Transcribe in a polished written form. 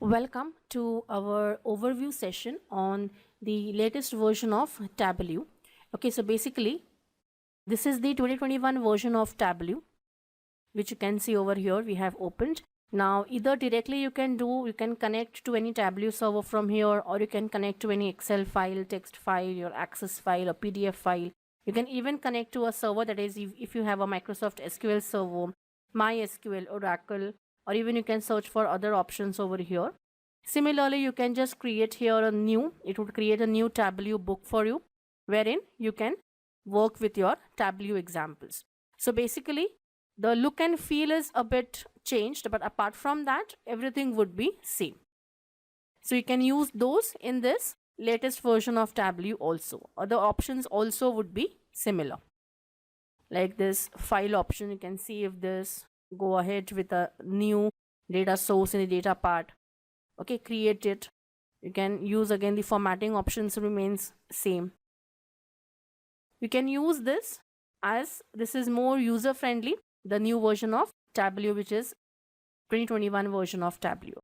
Welcome to our overview session on the latest version of Tableau. Okay, so basically this is the 2021 version of Tableau, which you can see over here we have opened. Now either directly you can connect to any Tableau server from here, or you can connect to any Excel file, text file, your Access file or PDF file. You can even connect to a server, that is if you have a Microsoft SQL server, MySQL, Oracle, or even you can search for other options over here. Similarly, you can just create here it would create a new Tableau book for you, wherein you can work with your Tableau examples. So basically the look and feel is a bit changed, but apart from that everything would be same. So you can use those in this latest version of Tableau also. Other options also would be similar, like this file option. You can see if this go ahead with a new data source in the data part. Okay, create it. You can use again the formatting options remains same. You can use this as this is more user friendly, the new version of Tableau, which is 2021 version of Tableau.